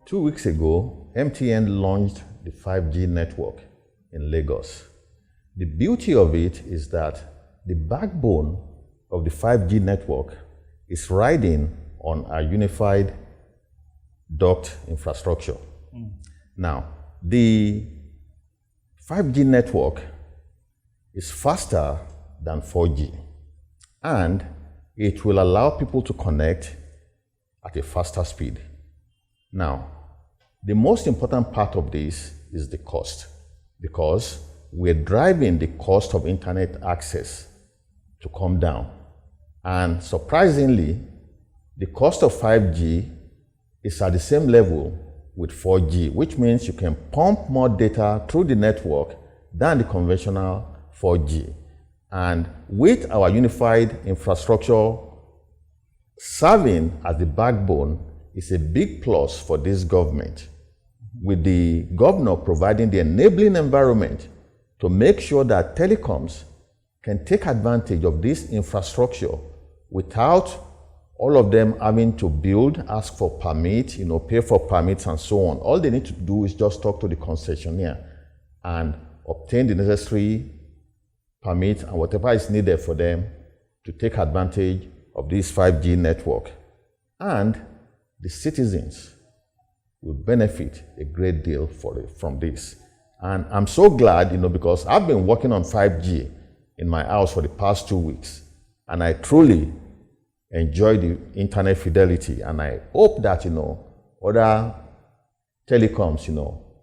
2 weeks ago, MTN launched the 5G network in Lagos. The beauty of it is that the backbone of the 5G network is riding on a unified duct infrastructure. Now, the 5G network is faster than 4G, and it will allow people to connect at a faster speed. Now, the most important part of this is the cost, because we're driving the cost of internet access to come down. And surprisingly, the cost of 5G is at the same level with 4G, which means you can pump more data through the network than the conventional 4G. And with our unified infrastructure serving as the backbone is a big plus for this government, with the governor providing the enabling environment to make sure that telecoms can take advantage of this infrastructure without all of them having to build, ask for permit, pay for permits and so on. All they need to do is just talk to the concessionaire and obtain the necessary permit and whatever is needed for them to take advantage of this 5G network. And the citizens will benefit a great deal from this. And I'm so glad, because I've been working on 5G in my house for the past 2 weeks, and I truly enjoy the internet fidelity, and I hope that other telecoms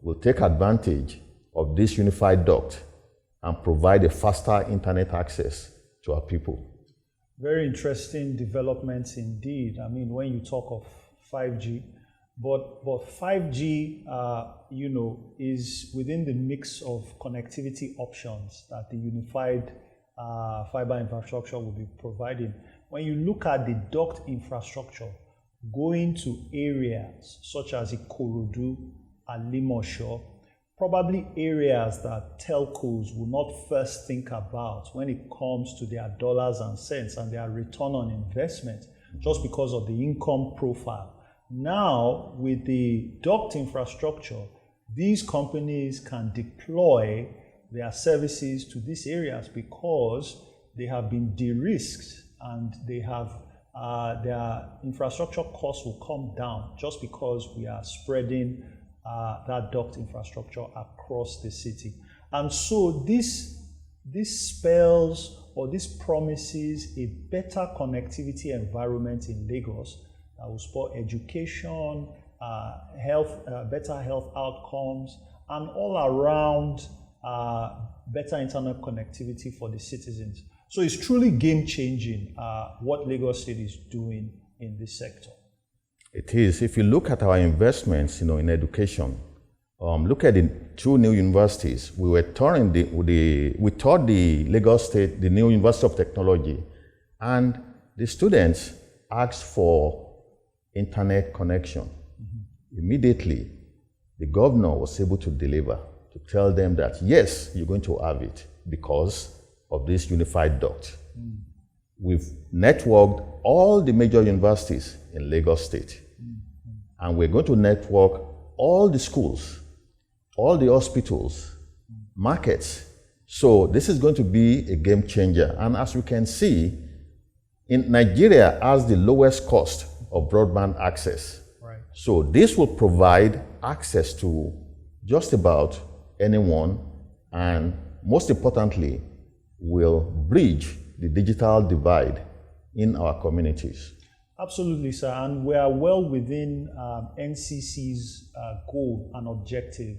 will take advantage of this unified duct and provide a faster internet access to our people. Very interesting developments indeed. I mean, when you talk of 5G, but 5G is within the mix of connectivity options that the unified fiber infrastructure will be providing. When you look at the duct infrastructure going to areas such as Ikorodu and Limosho, probably areas that telcos will not first think about when it comes to their dollars and cents and their return on investment, just because of the income profile. Now, with the duct infrastructure, these companies can deploy their services to these areas because they have been de-risked, and they have their infrastructure costs will come down just because we are spreading that duct infrastructure across the city. And so this spells, or this promises, a better connectivity environment in Lagos that will support education, better health outcomes, and all around better internet connectivity for the citizens. So it's truly game-changing what Lagos State is doing in this sector. It is. If you look at our investments, in education, look at the 2 new universities. We were touring we taught the Lagos State, the new University of Technology, and the students asked for internet connection. Mm-hmm. Immediately, the governor was able to deliver, to tell them that, yes, you're going to have it because of this unified duct. Mm. We've networked all the major universities in Lagos State. And we're going to network all the schools, all the hospitals, markets. So this is going to be a game changer. And as we can see, Nigeria has the lowest cost of broadband access. Right. So this will provide access to just about anyone, and most importantly, will bridge the digital divide in our communities. Absolutely, sir. And we are well within NCC's goal and objective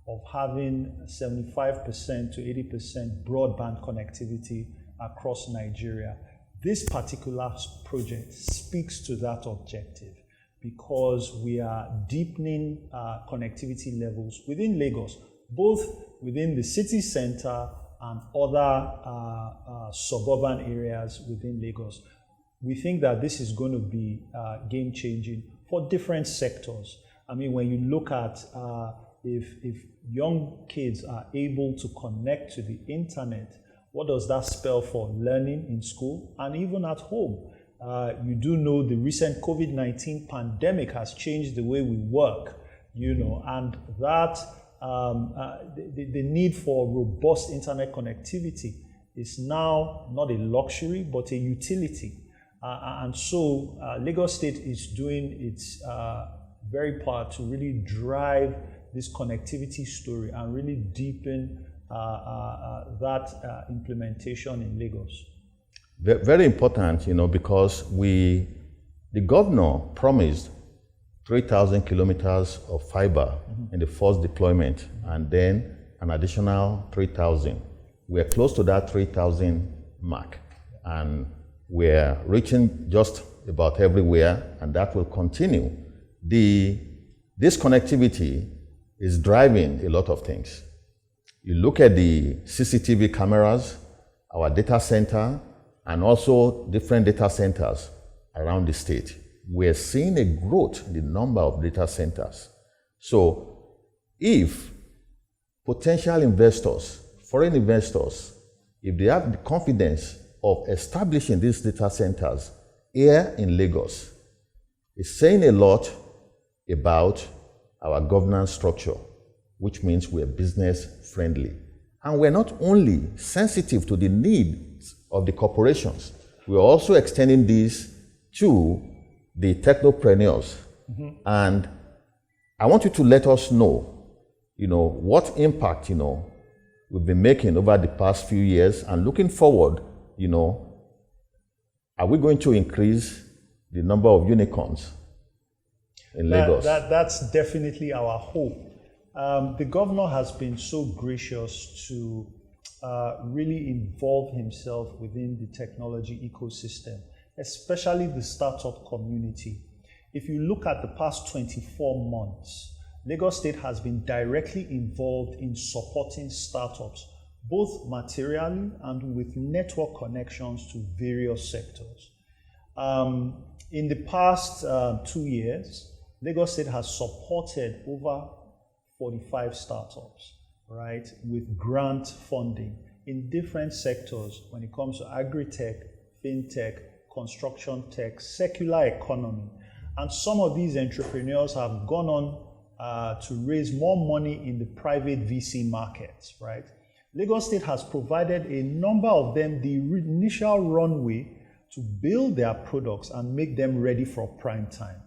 of having 75% to 80% broadband connectivity across Nigeria. This particular project speaks to that objective because we are deepening connectivity levels within Lagos, both within the city center and other suburban areas within Lagos. We think that this is going to be game-changing for different sectors. I mean, when you look at if young kids are able to connect to the internet, what does that spell for learning in school and even at home? You do know the recent COVID-19 pandemic has changed the way we work. and that the need for robust internet connectivity is now not a luxury but a utility. And so Lagos State is doing its very part to really drive this connectivity story and really deepen that implementation in Lagos. Very important, because the governor promised 3,000 kilometers of fiber in the first deployment, and then an additional 3,000. We're close to that 3,000 mark, and we're reaching just about everywhere, and that will continue. This connectivity is driving a lot of things. You look at the CCTV cameras, our data center, and also different data centers around the state. We're seeing a growth in the number of data centers. So if potential investors, foreign investors, if they have the confidence of establishing these data centers here in Lagos, it's saying a lot about our governance structure, which means we're business friendly. And we're not only sensitive to the needs of the corporations, we're also extending this to the technopreneurs. And I want you to let us know, what impact, we've been making over the past few years, and looking forward, are we going to increase the number of unicorns in Lagos? That's definitely our hope. The governor has been so gracious to really involve himself within the technology ecosystem, especially the startup community. If you look at the past 24 months, Lagos State has been directly involved in supporting startups, both materially and with network connections to various sectors. In the past 2 years, Lagos State has supported over 45 startups, right, with grant funding in different sectors when it comes to agri-tech, fintech, construction tech, circular economy. And some of these entrepreneurs have gone on to raise more money in the private VC markets, right? Lagos State has provided a number of them the initial runway to build their products and make them ready for prime time.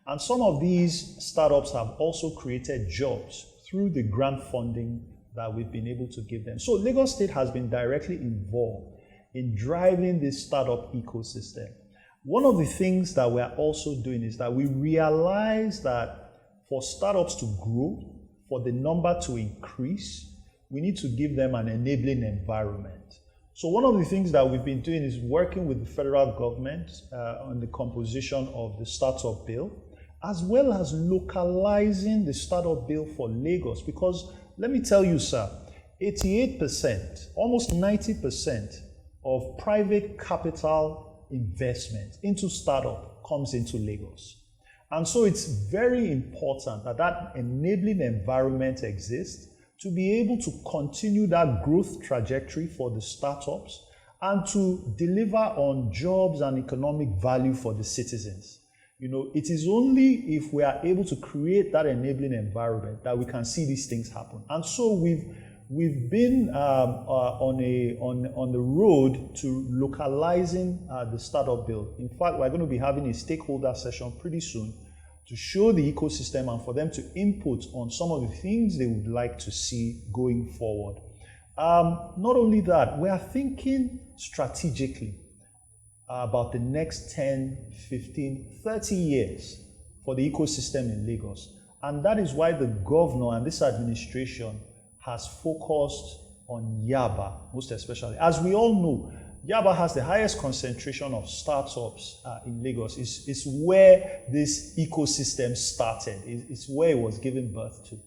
And some of these startups have also created jobs through the grant funding that we've been able to give them. So Lagos State has been directly involved in driving this startup ecosystem. One of the things that we're also doing is that we realize that for startups to grow, for the number to increase, we need to give them an enabling environment. So one of the things that we've been doing is working with the federal government on the composition of the startup bill, as well as localizing the startup bill for Lagos. Because let me tell you, sir, 88%, almost 90% of private capital investment into startup comes into Lagos. And so it's very important that that enabling environment exists to be able to continue that growth trajectory for the startups and to deliver on jobs and economic value for the citizens. It is only if we are able to create that enabling environment that we can see these things happen. And so we've been on the road to localizing the startup bill. In fact, we're going to be having a stakeholder session pretty soon to show the ecosystem and for them to input on some of the things they would like to see going forward. Not only that, we are thinking strategically about the next 10, 15, 30 years for the ecosystem in Lagos. And that is why the governor and this administration has focused on Yaba, most especially. As we all know, Yaba has the highest concentration of startups in Lagos. It's where this ecosystem started. It's where it was given birth to.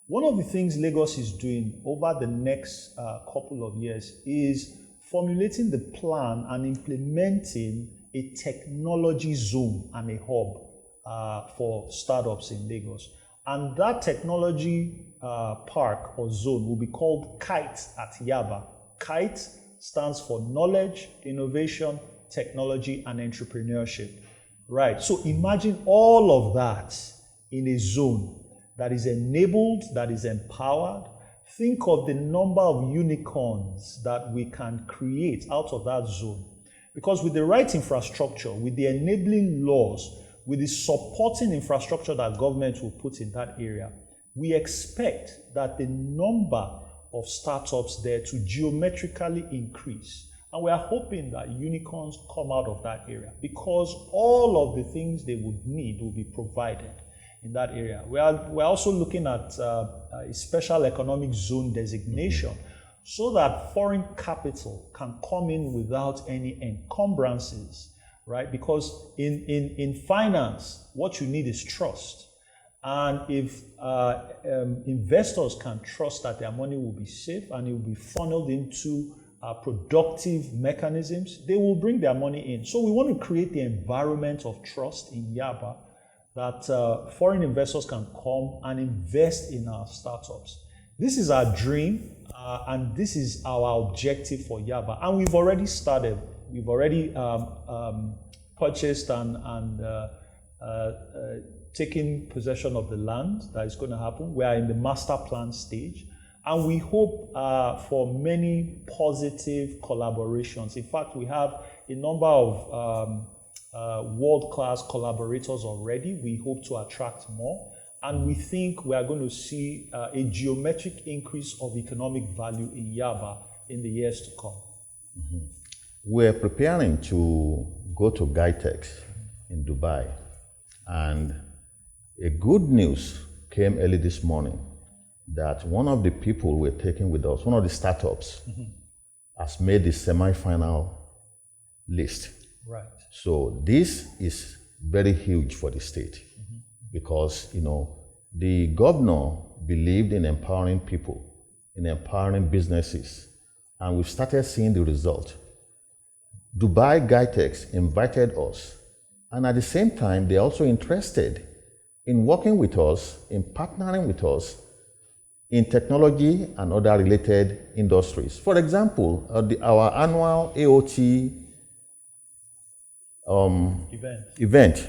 One of the things Lagos is doing over the next couple of years is formulating the plan and implementing a technology zone and a hub for startups in Lagos. And that technology park or zone will be called KITE at Yaba. KITE stands for Knowledge, Innovation, Technology, and Entrepreneurship. Right, so imagine all of that in a zone that is enabled, that is empowered. Think of the number of unicorns that we can create out of that zone. Because with the right infrastructure, with the enabling laws, with the supporting infrastructure that government will put in that area, we expect that the number of startups there to geometrically increase. And we are hoping that unicorns come out of that area because all of the things they would need will be provided in that area. We're also looking at a special economic zone designation so that foreign capital can come in without any encumbrances, right? Because in finance, what you need is trust. And if investors can trust that their money will be safe and it will be funneled into productive mechanisms, they will bring their money in. So we want to create the environment of trust in Yaba that foreign investors can come and invest in our startups. This is our dream and this is our objective for Yaba. And we've already started. We've already purchased and taken possession of the land that is going to happen. We are in the master plan stage. And we hope for many positive collaborations. In fact, we have a number of world-class collaborators already. We hope to attract more. And we think we are going to see a geometric increase of economic value in Yaba in the years to come. Mm-hmm. We're preparing to go to GITEX in Dubai. And a good news came early this morning that one of the people we're taking with us, one of the startups, has made the semi-final list. Right. So this is very huge for the state because, you know, the governor believed in empowering people, in empowering businesses, and we've started seeing the result. Dubai GITEX invited us, and at the same time, they're also interested in working with us, in partnering with us, in technology and other related industries. For example, our annual AOT event,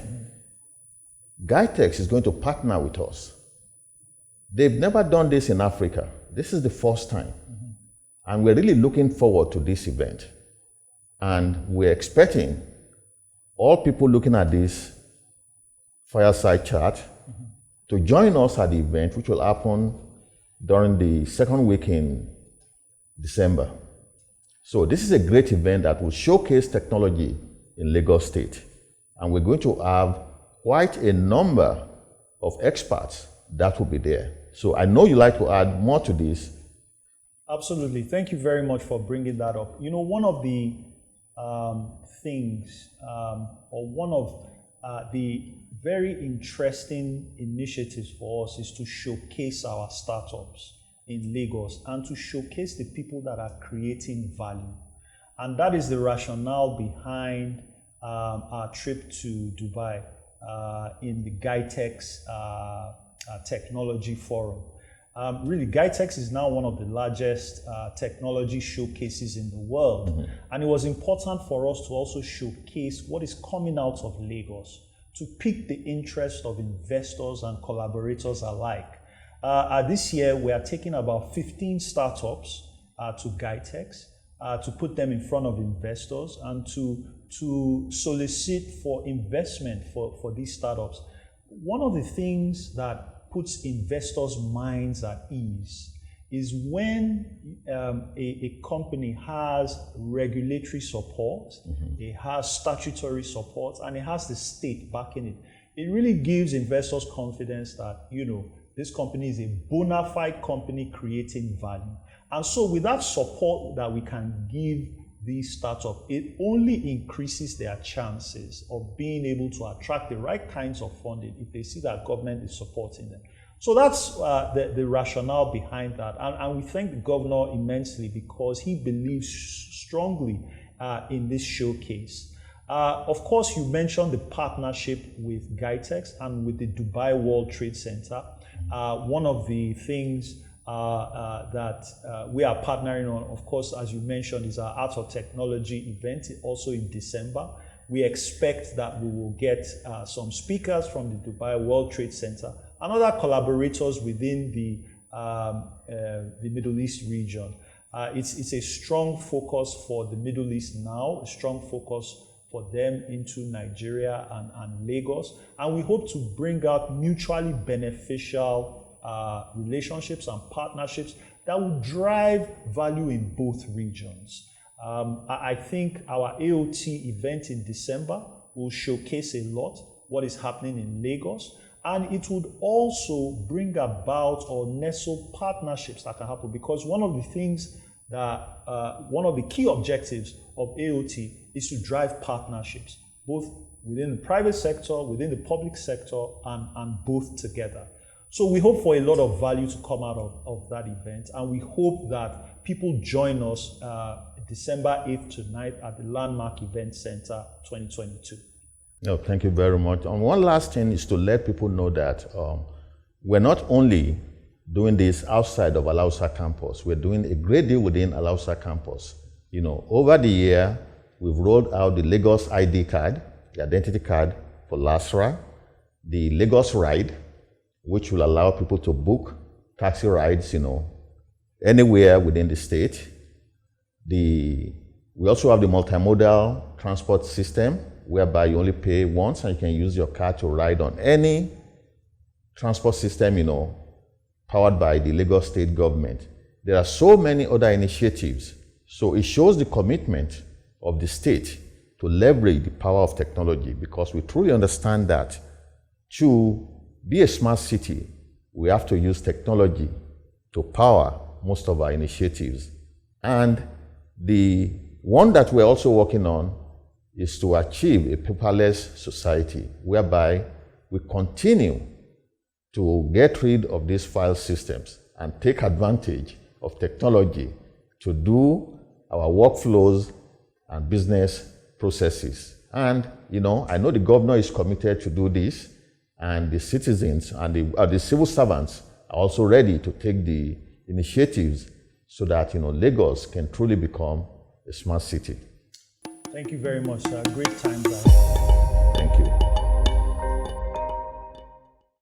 GITEX is going to partner with us. They've never done this in Africa. This is the first time. And we're really looking forward to this event. And we're expecting all people looking at this Fireside chat to join us at the event, which will happen during the second week in December. So this is a great event that will showcase technology in Lagos State. And we're going to have quite a number of experts that will be there. So I know you'd like to add more to this. Absolutely. Thank you very much for bringing that up. You know, one of the things, or one of the very interesting initiatives for us is to showcase our startups in Lagos and to showcase the people that are creating value. And that is the rationale behind our trip to Dubai in the GITEX Technology Forum. Really, GITEX is now one of the largest technology showcases in the world. And it was important for us to also showcase what is coming out of Lagos to pique the interest of investors and collaborators alike. This year, we are taking about 15 startups to GITEX to put them in front of investors and to solicit for investment for these startups. One of the things that puts investors' minds at ease is when a company has regulatory support, it has statutory support, and it has the state backing it. It really gives investors confidence that, you know, this company is a bona fide company creating value. And so with that support that we can give these startups, it only increases their chances of being able to attract the right kinds of funding if they see that government is supporting them. So that's the rationale behind that. And we thank the governor immensely because he believes strongly in this showcase. Of course, you mentioned the partnership with GITEX and with the Dubai World Trade Center. One of the things that we are partnering on, of course, as you mentioned, is our Art of Technology event, also in December. We expect that we will get some speakers from the Dubai World Trade Center and other collaborators within the Middle East region. It's a strong focus for the Middle East now, a strong focus for them into Nigeria and Lagos. And we hope to bring out mutually beneficial relationships and partnerships that will drive value in both regions. I think our AOT event in December will showcase a lot what is happening in Lagos, and it would also bring about or nestle partnerships that can happen, because one of the things that, one of the key objectives of AOT is to drive partnerships, both within the private sector, within the public sector, and both together. So we hope for a lot of value to come out of that event, and we hope that people join us December 8th tonight at the Landmark Event Center 2022. No, thank you very much. And one last thing is to let people know that we're not only doing this outside of Alausa campus, we're doing a great deal within Alausa campus. You know, over the year, we've rolled out the Lagos ID card, the identity card for LASRA, the Lagos Ride, which will allow people to book taxi rides, you know, anywhere within the state. We also have the multimodal transport system, whereby you only pay once and you can use your car to ride on any transport system, you know, powered by the Lagos state government. There are so many other initiatives. So it shows the commitment of the state to leverage the power of technology, because we truly understand that to be a smart city, we have to use technology to power most of our initiatives. And the one that we're also working on is to achieve a paperless society, whereby we continue to get rid of these file systems and take advantage of technology to do our workflows and business processes. And, you know, I know the governor is committed to do this, and the citizens and the civil servants are also ready to take the initiatives so that, you know, Lagos can truly become a smart city. Thank you very much, sir. Great time, guys. Thank you.